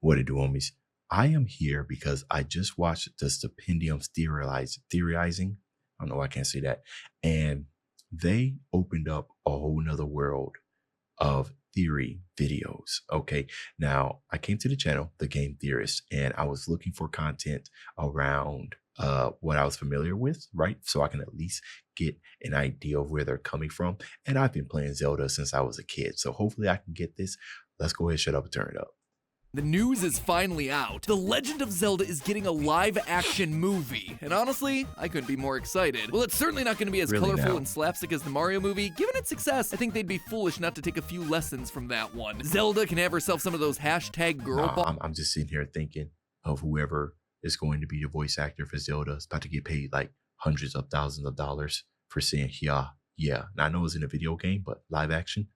What it do, homies? I am here because I just watched the Stipendium's theorizing. I don't know why I can't say that. And they opened up a whole nother world of theory videos. Okay. Now I came to the channel, The Game Theorists, and I was looking for content around what I was familiar with, right? So I can at least get an idea of where they're coming from. And I've been playing Zelda since I was a kid. So hopefully I can get this. Let's go ahead, shut up and turn it up. The news is finally out. The Legend of Zelda is getting a live-action movie. And honestly, I couldn't be more excited. Well, it's certainly not going to be as colorful and slapstick as the Mario movie. Given its success, I think they'd be foolish not to take a few lessons from that one. Zelda can have herself some of those hashtag girl I'm just sitting here thinking of whoever is going to be the voice actor for Zelda is about to get paid like hundreds of thousands of dollars for saying, yeah. Now I know it's in a video game, but live action.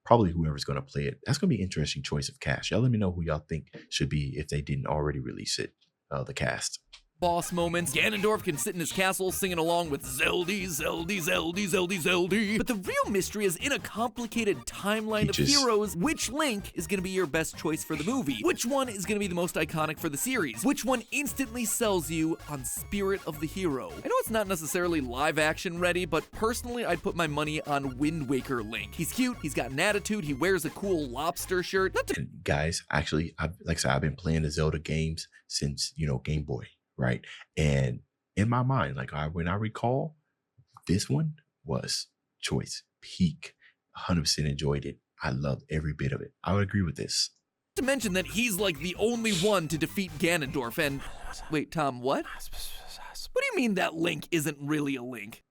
Probably whoever's going to play it. That's going to be an interesting choice of cast. Y'all let me know who y'all think should be if they didn't already release it, the cast. Boss moments. Ganondorf can sit in his castle singing along with Zeldy, Zeldy, Zeldy, Zeldy, Zeldy. But the real mystery is in a complicated timeline of heroes. Which Link is going to be your best choice for the movie? Which one is going to be the most iconic for the series? Which one instantly sells you on Spirit of the Hero? I know it's not necessarily live action ready, but personally I'd put my money on Wind Waker Link. He's cute, he's got an attitude, he wears a cool lobster shirt. And guys, actually, like I said, I've been playing the Zelda games since, Game Boy. Right. And in my mind, like when I recall, this one was choice peak. 100% enjoyed it. I loved every bit of it. I would agree with this. To mention that he's like the only one to defeat Ganondorf and... Wait, Tom, what? What do you mean that Link isn't really a Link?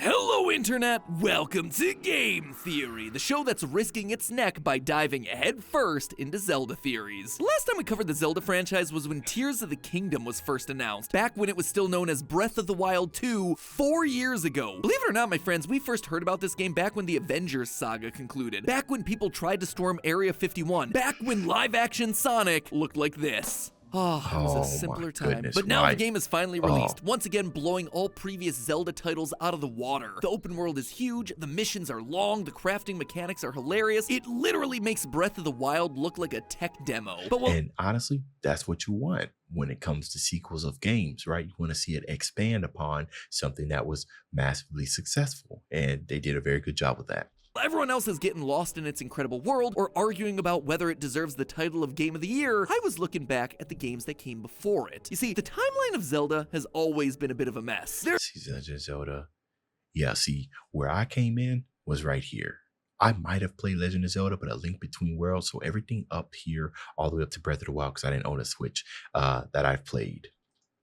Hello, Internet! Welcome to Game Theory, the show that's risking its neck by diving headfirst into Zelda theories. The last time we covered the Zelda franchise was when Tears of the Kingdom was first announced, back when it was still known as Breath of the Wild 2 4 years ago. Believe it or not, my friends, we first heard about this game back when the Avengers saga concluded, back when people tried to storm Area 51, back when live-action Sonic looked like this. Oh, it was a simpler time. But now the game is finally released, once again blowing all previous Zelda titles out of the water. The open world is huge, the missions are long, the crafting mechanics are hilarious. It literally makes Breath of the Wild look like a tech demo. And honestly, that's what you want when it comes to sequels of games, right? You want to see it expand upon something that was massively successful. And they did a very good job with that. Everyone else is getting lost in its incredible world or arguing about whether it deserves the title of Game of the Year. I was looking back at the games that came before it. You see, the timeline of Zelda has always been a bit of a mess. Zelda. Yeah, see, where I came in was right here. I might have played Legend of Zelda, but A Link Between Worlds, so everything up here, all the way up to Breath of the Wild, because I didn't own a Switch, that I've played.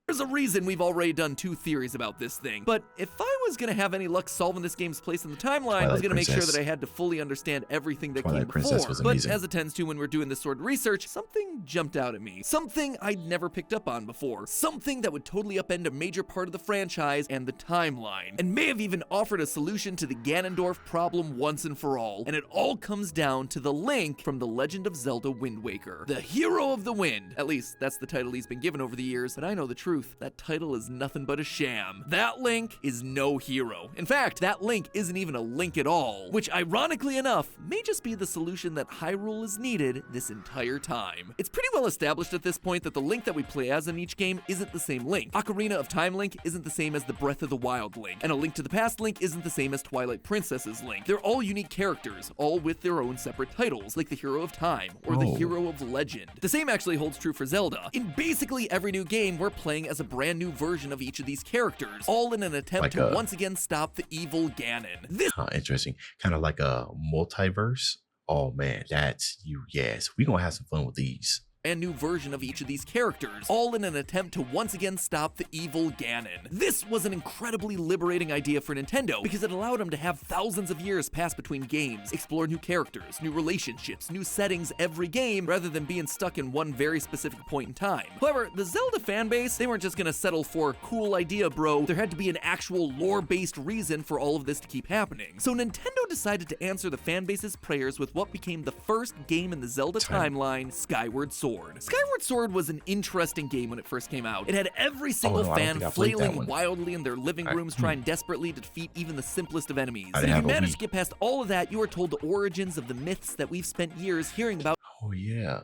There's a reason we've already done 2 theories about this thing, but if I was gonna have any luck solving this game's place in the timeline, I was gonna make sure that I had to fully understand everything that came before. But as it tends to when we're doing this sort of research, something jumped out at me. Something I'd never picked up on before. Something that would totally upend a major part of the franchise and the timeline, and may have even offered a solution to the Ganondorf problem once and for all. And it all comes down to the Link from The Legend of Zelda Wind Waker. The Hero of the Wind. At least, that's the title he's been given over the years, but I know the truth. That title is nothing but a sham. That Link is no hero. In fact, that Link isn't even a Link at all, which ironically enough, may just be the solution that Hyrule has needed this entire time. It's pretty well established at this point that the Link that we play as in each game isn't the same Link. Ocarina of Time Link isn't the same as the Breath of the Wild Link, and A Link to the Past Link isn't the same as Twilight Princess's Link. They're all unique characters, all with their own separate titles, like the Hero of Time, or the Hero of Legend. The same actually holds true for Zelda. In basically every new game, we're playing as a brand new version of each of these characters, all in an attempt to once again stop the evil Ganon. Interesting. Kind of like a multiverse. Oh man, that's you. Yes, we're gonna have some fun with these. A new version of each of these characters, all in an attempt to once again stop the evil Ganon. This was an incredibly liberating idea for Nintendo because it allowed them to have thousands of years pass between games, explore new characters, new relationships, new settings every game, rather than being stuck in one very specific point in time. However, the Zelda fanbase, they weren't just gonna settle for cool idea, bro. There had to be an actual lore-based reason for all of this to keep happening. So Nintendo decided to answer the fanbase's prayers with what became the first game in the Zelda timeline, Skyward Sword. Skyward Sword was an interesting game when it first came out. It had every single fan flailing wildly in their living rooms trying desperately to defeat even the simplest of enemies. And if you manage to get past all of that, you are told the origins of the myths that we've spent years hearing about. Oh yeah.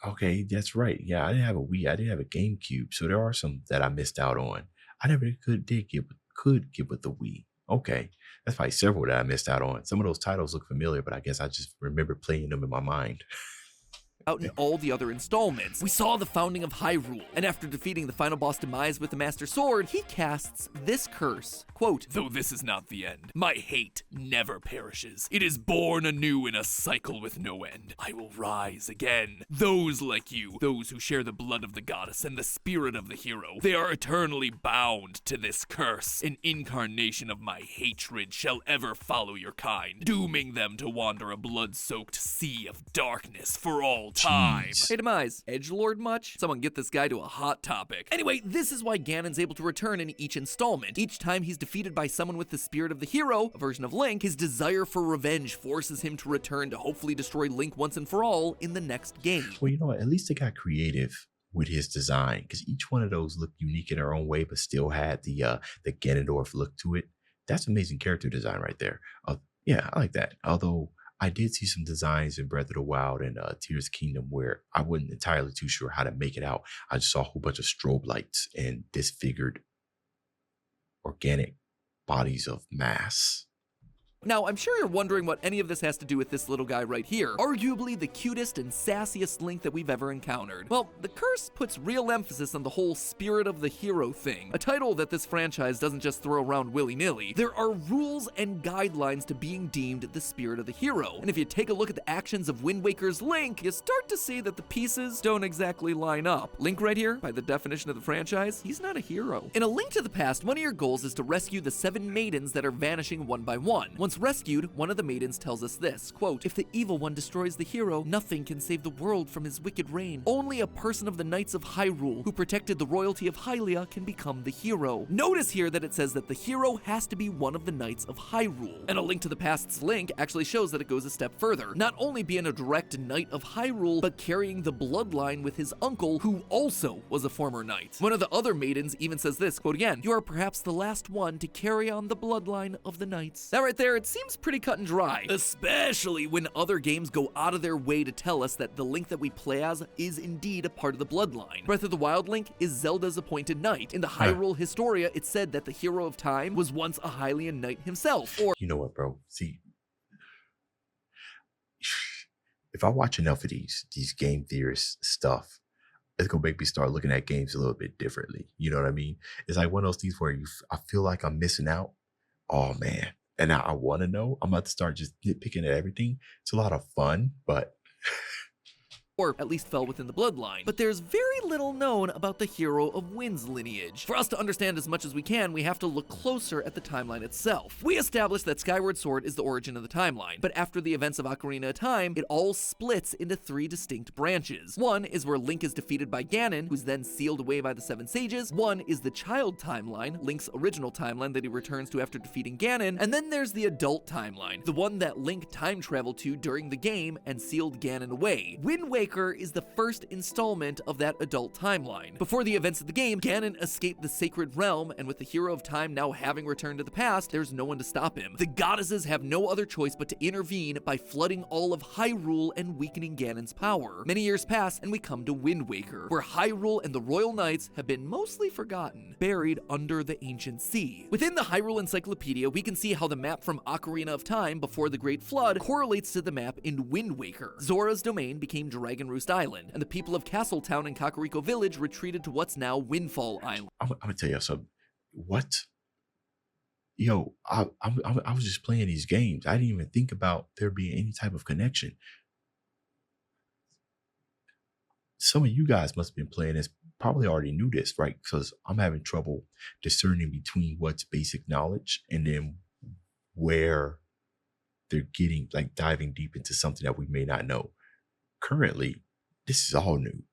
Okay, that's right. Yeah, I didn't have a Wii. I didn't have a GameCube, so there are some that I missed out on. I never could get with the Wii. Okay, that's probably several that I missed out on. Some of those titles look familiar, but I guess I just remember playing them in my mind. Out in all the other installments. We saw the founding of Hyrule, and after defeating the final boss Demise with the Master Sword, he casts this curse. Quote, "Though this is not the end, my hate never perishes. It is born anew in a cycle with no end. I will rise again. Those like you, those who share the blood of the goddess and the spirit of the hero, they are eternally bound to this curse. An incarnation of my hatred shall ever follow your kind, dooming them to wander a blood-soaked sea of darkness for all time." Jeez. Hey, Demise, edgelord much? Someone get this guy to a hot topic. Anyway, this is why Ganon's able to return in each installment. Each time he's defeated by someone with the spirit of the hero, a version of Link, his desire for revenge forces him to return to hopefully destroy Link once and for all in the next game. Well, you know what? At least they got creative with his design, because each one of those looked unique in their own way, but still had the Ganondorf look to it. That's amazing character design right there. Yeah, I like that. Although I did see some designs in Breath of the Wild and Tears of the Kingdom where I wasn't entirely too sure how to make it out. I just saw a whole bunch of strobe lights and disfigured organic bodies of mass. Now, I'm sure you're wondering what any of this has to do with this little guy right here, arguably the cutest and sassiest Link that we've ever encountered. Well, the curse puts real emphasis on the whole spirit of the hero thing, a title that this franchise doesn't just throw around willy-nilly. There are rules and guidelines to being deemed the spirit of the hero, and if you take a look at the actions of Wind Waker's Link, you start to see that the pieces don't exactly line up. Link right here, by the definition of the franchise, he's not a hero. In A Link to the Past, one of your goals is to rescue the 7 maidens that are vanishing one by one. Once rescued, one of the maidens tells us this, quote, "If the evil one destroys the hero, nothing can save the world from his wicked reign. Only a person of the Knights of Hyrule, who protected the royalty of Hylia, can become the hero." Notice here that it says that the hero has to be one of the Knights of Hyrule. And A Link to the Past's Link actually shows that it goes a step further, not only being a direct Knight of Hyrule, but carrying the bloodline with his uncle, who also was a former knight. One of the other maidens even says this, quote again, "You are perhaps the last one to carry on the bloodline of the knights." That right there, it seems pretty cut and dry, especially when other games go out of their way to tell us that the Link that we play as is indeed a part of the bloodline. Breath of the Wild Link is Zelda's appointed knight. In the Hyrule Historia, it said that the hero of time was once a Hylian knight himself, or... You know what, bro? See, if I watch enough of these game theorist stuff, it's gonna make me start looking at games a little bit differently. You know what I mean? It's like one of those things where I feel like I'm missing out. Oh man. And now I want to know. I'm about to start just nitpicking at everything. It's a lot of fun, but or at least fell within the bloodline. But there's very little known about the hero of Wind's lineage. For us to understand as much as we can, we have to look closer at the timeline itself. We established that Skyward Sword is the origin of the timeline, but after the events of Ocarina of Time, it all splits into 3 distinct branches. One is where Link is defeated by Ganon, who's then sealed away by the 7 sages. One is the child timeline, Link's original timeline that he returns to after defeating Ganon. And then there's the adult timeline, the one that Link time traveled to during the game and sealed Ganon away. Wind Waker is the first installment of that adult timeline. Before the events of the game, Ganon escaped the Sacred Realm, and with the hero of time now having returned to the past, there's no one to stop him. The goddesses have no other choice but to intervene by flooding all of Hyrule and weakening Ganon's power. Many years pass, and we come to Wind Waker, where Hyrule and the Royal Knights have been mostly forgotten, buried under the ancient sea. Within the Hyrule Encyclopedia, we can see how the map from Ocarina of Time before the Great Flood correlates to the map in Wind Waker. Zora's domain became Dragon Roost Island, and the people of Castletown and Kakariko Village retreated to what's now Windfall Island. I'm gonna tell you something. What? Yo, I was just playing these games. I didn't even think about there being any type of connection. Some of you guys must have been playing this, probably already knew this, right? Because I'm having trouble discerning between what's basic knowledge and then where they're getting, like, diving deep into something that we may not know. Currently, this is all new.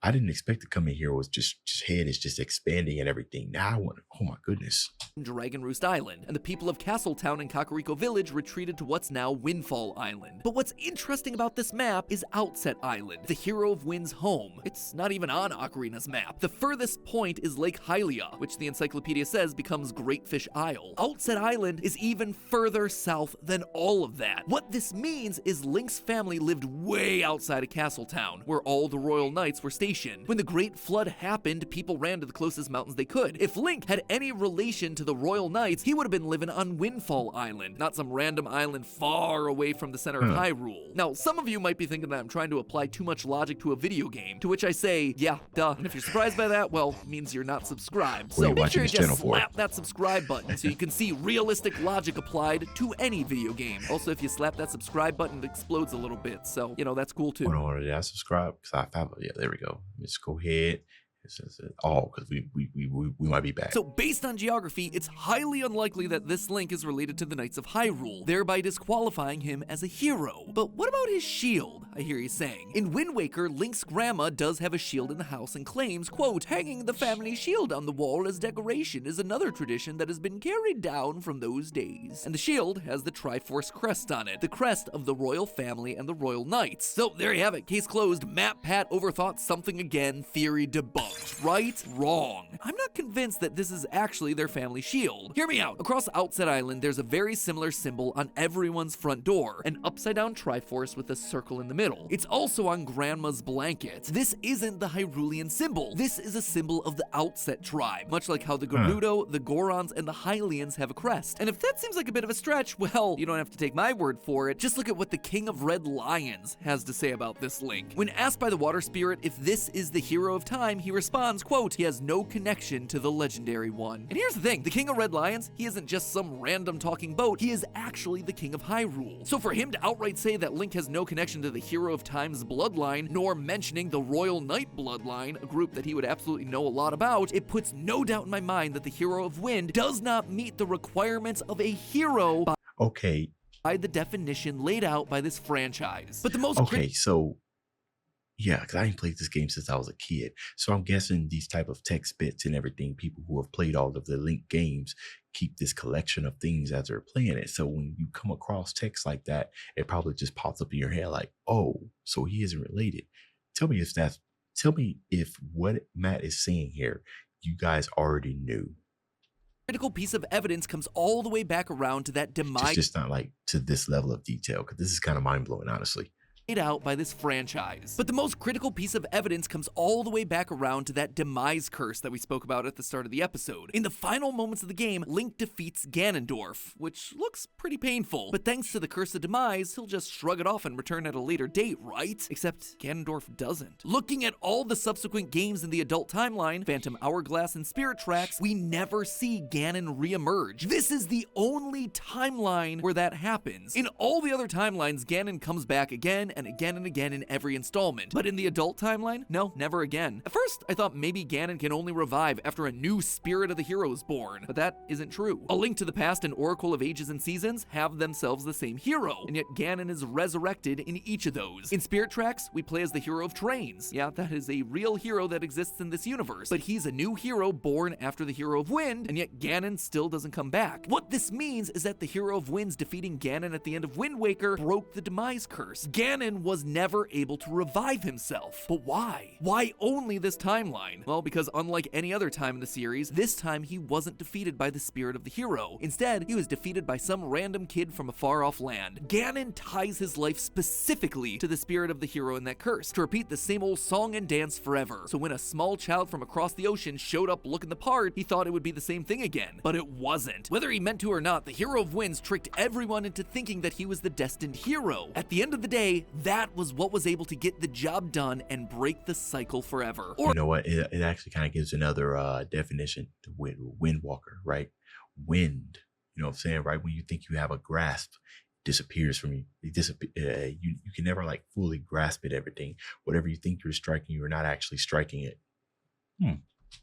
I didn't expect to come in here was just head is just expanding and everything. Now I want, oh my goodness. Dragon Roost Island, and the people of Castletown and Kakariko Village retreated to what's now Windfall Island. But what's interesting about this map is Outset Island, the Hero of Wind's home. It's not even on Ocarina's map. The furthest point is Lake Hylia, which the encyclopedia says becomes Great Fish Isle. Outset Island is even further south than all of that. What this means is Link's family lived way outside of Castletown, where all the royal knights were stationed. When the Great Flood happened, people ran to the closest mountains they could. If Link had any relation to the royal knights, he would have been living on Windfall Island, not some random island far away from the center of Hyrule. Now, some of you might be thinking that I'm trying to apply too much logic to a video game, to which I say, yeah, duh. And if you're surprised by that, well, it means you're not subscribed. So make sure you just slap that subscribe button so you can see realistic logic applied to any video game. Also, if you slap that subscribe button, it explodes a little bit, so, you know, that's cool too. Hold on, did I subscribe? Because yeah, there we go. Let's go ahead. Because we might be back. So based on geography, it's highly unlikely that this Link is related to the Knights of Hyrule, thereby disqualifying him as a hero. But what about his shield, I hear you saying? In Wind Waker, Link's grandma does have a shield in the house and claims, quote, hanging the family shield on the wall as decoration is another tradition that has been carried down from those days. And the shield has the Triforce crest on it, the crest of the royal family and the royal knights. So there you have it, case closed. Matt Pat overthought something again, theory debunked. Right? Wrong. I'm not convinced that this is actually their family shield. Hear me out. Across Outset Island, there's a very similar symbol on everyone's front door, an upside-down Triforce with a circle in the middle. It's also on Grandma's blanket. This isn't the Hyrulean symbol. This is a symbol of the Outset tribe, much like how the Gerudo, the Gorons, and the Hylians have a crest. And if that seems like a bit of a stretch, well, you don't have to take my word for it. Just look at what the King of Red Lions has to say about this Link. When asked by the Water Spirit if this is the hero of time, he responds, quote, he has no connection to the legendary one. And here's the thing, the King of Red Lions, he isn't just some random talking boat, he is actually the King of Hyrule. So for him to outright say that Link has no connection to the Hero of Time's bloodline, nor mentioning the Royal Knight bloodline, a group that he would absolutely know a lot about, it puts no doubt in my mind that the Hero of Wind does not meet the requirements of a hero by the definition laid out by this franchise. But the most yeah, because I ain't played this game since I was a kid. So I'm guessing these type of text bits and everything, people who have played all of the Link games keep this collection of things as they're playing it. So when you come across text like that, it probably just pops up in your head like, oh, so he isn't related. Tell me if what Matt is saying here, you guys already knew. Critical piece of evidence comes all the way back around to that demise. It's just not like to this level of detail, because this is kind of mind-blowing, honestly. Out by this franchise. But the most critical piece of evidence comes all the way back around to that demise curse that we spoke about at the start of the episode. In the final moments of the game, Link defeats Ganondorf, which looks pretty painful, but thanks to the curse of demise, he'll just shrug it off and return at a later date, right? Except Ganondorf doesn't. Looking at all the subsequent games in the adult timeline, Phantom Hourglass and Spirit Tracks, we never see Ganon re-emerge. This is the only timeline where that happens. In all the other timelines, Ganon comes back again and again in every installment. But in the adult timeline, no, never again. At first, I thought maybe Ganon can only revive after a new spirit of the hero is born, but that isn't true. A Link to the Past and Oracle of Ages and Seasons have themselves the same hero, and yet Ganon is resurrected in each of those. In Spirit Tracks, we play as the hero of Trains. Yeah, that is a real hero that exists in this universe, but he's a new hero born after the hero of Wind, and yet Ganon still doesn't come back. What this means is that the hero of Wind's defeating Ganon at the end of Wind Waker broke the demise curse. Ganon was never able to revive himself. But why? Why only this timeline? Well, because unlike any other time in the series, this time he wasn't defeated by the spirit of the hero. Instead, he was defeated by some random kid from a far-off land. Ganon ties his life specifically to the spirit of the hero in that curse, to repeat the same old song and dance forever. So when a small child from across the ocean showed up looking the part, he thought it would be the same thing again. But it wasn't. Whether he meant to or not, the hero of Winds tricked everyone into thinking that he was the destined hero. At the end of the day, that was what was able to get the job done and break the cycle forever. Or, you know what? It actually kind of gives another definition to Windwalker, right? Wind, you know what I'm saying, right? When you think you have a grasp, it disappears from you. You can never like fully grasp it. Everything, whatever you think you're striking, you're not actually striking it.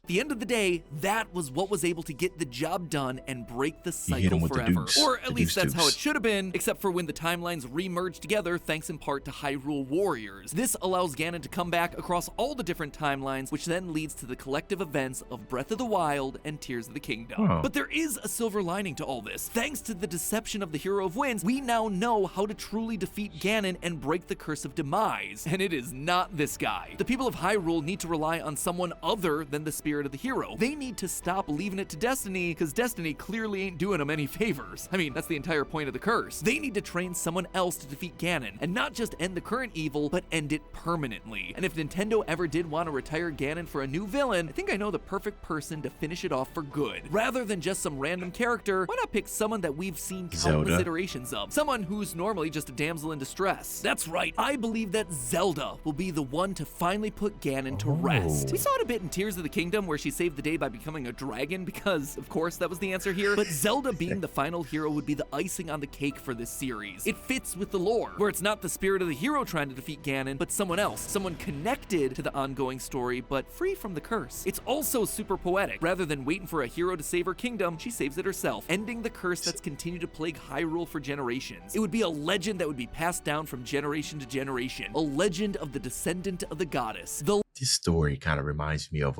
At the end of the day, that was what was able to get the job done and break the He hit him cycle with the forever. deuce. Or at The least deuce that's how deuce. it should have been, except for when the timelines re-merged together thanks in part to Hyrule Warriors. This allows Ganon to come back across all the different timelines, which then leads to the collective events of Breath of the Wild and Tears of the Kingdom. Huh. But there is a silver lining to all this. Thanks to the deception of the Hero of Winds, we now know how to truly defeat Ganon and break the Curse of Demise. And it is not this guy. The people of Hyrule need to rely on someone other than the spirit of the hero. They need to stop leaving it to Destiny, because Destiny clearly ain't doing them any favors. I mean, that's the entire point of the curse. They need to train someone else to defeat Ganon, and not just end the current evil, but end it permanently. And if Nintendo ever did want to retire Ganon for a new villain, I think I know the perfect person to finish it off for good. Rather than just some random character, why not pick someone that we've seen countless Zelda. iterations of? Someone who's normally just a damsel in distress. That's right, I believe that Zelda will be the one to finally put Ganon to rest. We saw it a bit in Tears of the Kingdom, where she saved the day by becoming a dragon, because of course that was the answer here, but Zelda being the final hero would be the icing on the cake for this series. It fits with the lore, where it's not the spirit of the hero trying to defeat Ganon, but someone else, someone connected to the ongoing story, but free from the curse. It's also super poetic. Rather than waiting for a hero to save her kingdom, she saves it herself, ending the curse that's continued to plague Hyrule for generations. It would be a legend that would be passed down from generation to generation, a legend of the descendant of the goddess. This story kind of reminds me of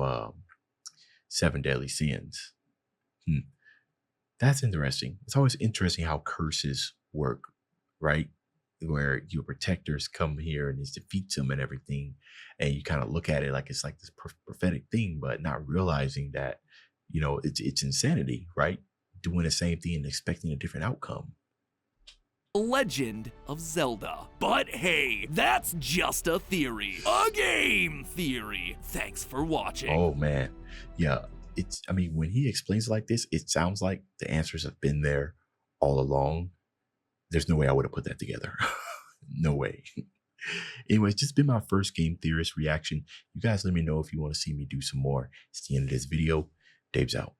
Seven Deadly Sins. That's interesting. It's always interesting how curses work, right? Where your protectors come here and it defeats them and everything, and you kind of look at it like it's like this prophetic thing, but not realizing that, you know, it's insanity, right? Doing the same thing and expecting a different outcome. Legend of Zelda. But hey, that's just a theory. A game theory. Thanks for watching. Oh man. Yeah. I mean, when he explains it like this, it sounds like the answers have been there all along. There's no way I would have put that together. No way. Anyways, this has been my first Game Theorist reaction. You guys let me know if you want to see me do some more. It's the end of this video. Dave's out.